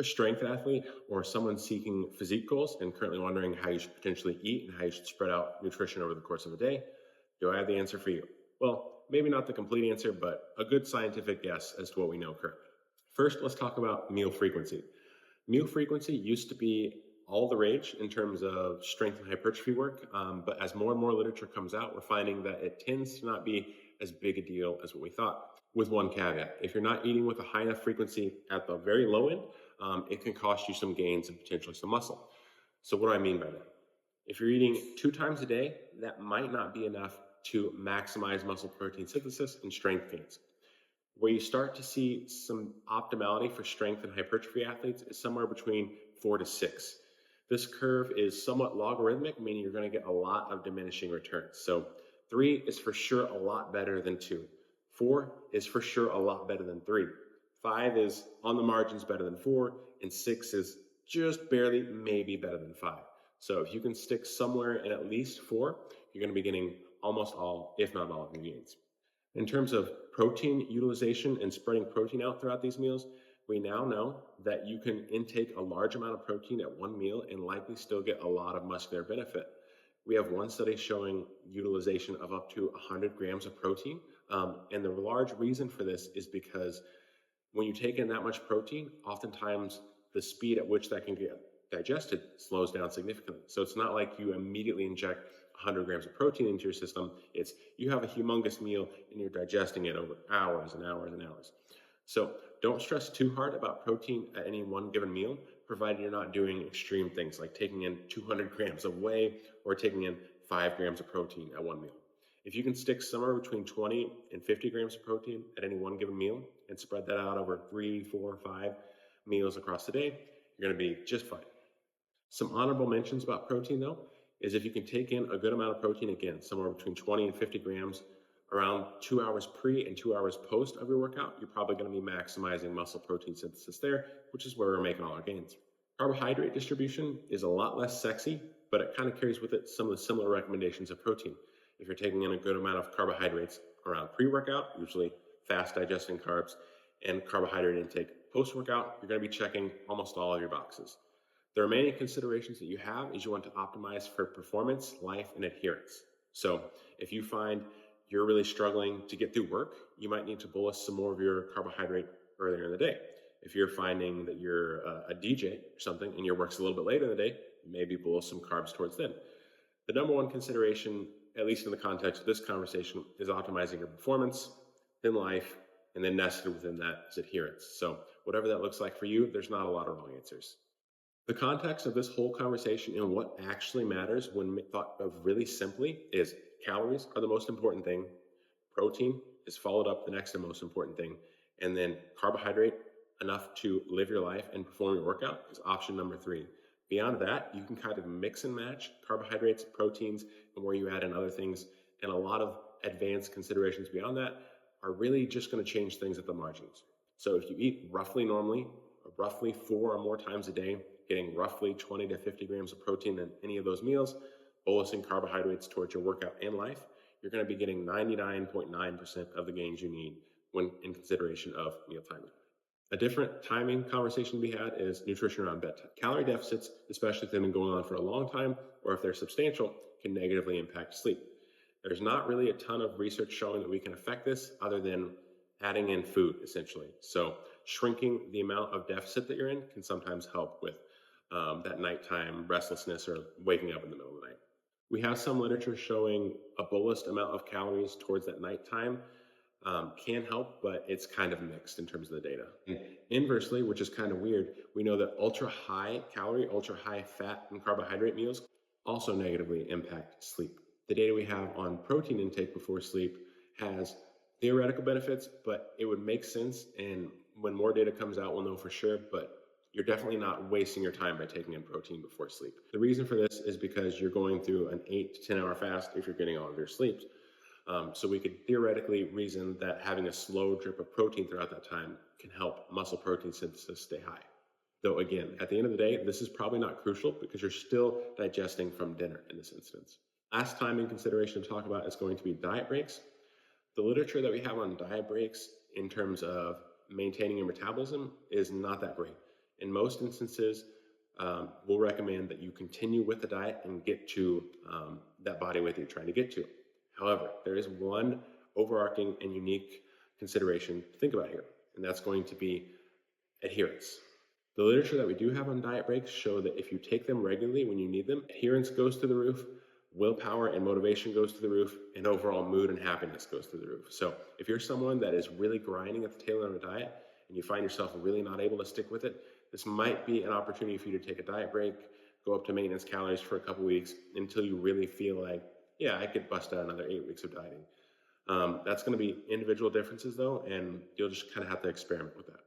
A strength athlete or someone seeking physique goals and currently wondering how you should potentially eat and how you should spread out nutrition over the course of a day, do I have the answer for you? Well, maybe not the complete answer, but a good scientific guess as to what we know currently. First, let's talk about meal frequency. Meal frequency used to be all the rage in terms of strength and hypertrophy work, but as more and more literature comes out, we're finding that it tends to not be as big a deal as what we thought. With one caveat: if you're not eating with a high enough frequency at the very low end, it can cost you some gains and potentially some muscle. So, what do I mean by that? If you're eating 2 times a day, that might not be enough to maximize muscle protein synthesis and strength gains. Where you start to see some optimality for strength and hypertrophy athletes is somewhere between 4 to 6. This curve is somewhat logarithmic, meaning you're going to get a lot of diminishing returns. So 3 is for sure a lot better than 2. 4 is for sure a lot better than 3. 5 is on the margins better than 4, and 6 is just barely maybe better than 5. So if you can stick somewhere in at least 4, you're going to be getting almost all, if not all, of your gains. In terms of protein utilization and spreading protein out throughout these meals, we now know that you can intake a large amount of protein at one meal and likely still get a lot of muscular benefit. We have one study showing utilization of up to 100 grams of protein. And the large reason for this is because when you take in that much protein, oftentimes the speed at which that can get digested slows down significantly. So it's not like you immediately inject 100 grams of protein into your system. It's you have a humongous meal and you're digesting it over hours and hours and hours. So don't stress too hard about protein at any one given meal, provided you're not doing extreme things like taking in 200 grams of whey or taking in 5 grams of protein at one meal. If you can stick somewhere between 20 and 50 grams of protein at any one given meal and spread that out over 3, 4, 5 meals across the day, you're going to be just fine. Some honorable mentions about protein, though, is if you can take in a good amount of protein, again, somewhere between 20 and 50 grams, around 2 hours pre and 2 hours post of your workout, you're probably going to be maximizing muscle protein synthesis there, which is where we're making all our gains. Carbohydrate distribution is a lot less sexy, but it kind of carries with it some of the similar recommendations of protein. If you're taking in a good amount of carbohydrates around pre-workout, usually fast digesting carbs, and carbohydrate intake post-workout, you're going to be checking almost all of your boxes. The remaining considerations that you have is you want to optimize for performance, life, and adherence. So if you find you're really struggling to get through work, you might need to bolus some more of your carbohydrate earlier in the day. If you're finding that you're a DJ or something and your work's a little bit later in the day, maybe bolus some carbs towards then. The number one consideration, at least in the context of this conversation, is optimizing your performance, then life, and then nested within that is adherence. So whatever that looks like for you, there's not a lot of wrong answers. The context of this whole conversation and what actually matters when thought of really simply is calories are the most important thing, protein is followed up the next and most important thing, and then carbohydrate enough to live your life and perform your workout is option number 3. Beyond that, you can kind of mix and match carbohydrates, proteins, and where you add in other things, and a lot of advanced considerations beyond that are really just going to change things at the margins. So if you eat roughly normally, roughly 4 or more times a day, getting roughly 20 to 50 grams of protein in any of those meals, bolusing carbohydrates towards your workout and life, you're going to be getting 99.9% of the gains you need when in consideration of meal timing. A different timing conversation to be had is nutrition around bedtime. Calorie deficits, especially if they've been going on for a long time or if they're substantial, can negatively impact sleep. There's not really a ton of research showing that we can affect this other than adding in food, essentially. So shrinking the amount of deficit that you're in can sometimes help with that nighttime restlessness or waking up in the middle of the night. We have some literature showing a bolus amount of calories towards that nighttime can help, but it's kind of mixed in terms of the data. And inversely, which is kind of weird, we know that ultra high calorie, ultra high fat and carbohydrate meals also negatively impact sleep. The data we have on protein intake before sleep has theoretical benefits, but it would make sense. And when more data comes out, we'll know for sure, but you're definitely not wasting your time by taking in protein before sleep. The reason for this is because you're going through an 8 to 10 hour fast if you're getting all of your sleep. So we could theoretically reason that having a slow drip of protein throughout that time can help muscle protein synthesis stay high. Though again, at the end of the day, this is probably not crucial because you're still digesting from dinner in this instance. Last time in consideration to talk about is going to be diet breaks. The literature that we have on diet breaks in terms of maintaining your metabolism is not that great. In most instances, we'll recommend that you continue with the diet and get to that body weight that you're trying to get to. However, there is one overarching and unique consideration to think about here, and that's going to be adherence. The literature that we do have on diet breaks show that if you take them regularly when you need them, adherence goes through the roof, willpower and motivation goes through the roof, and overall mood and happiness goes through the roof. So if you're someone that is really grinding at the tail end of a diet and you find yourself really not able to stick with it, this might be an opportunity for you to take a diet break, go up to maintenance calories for a couple weeks until you really feel like, yeah, I could bust out another 8 weeks of dieting. That's going to be individual differences though, and you'll just kind of have to experiment with that.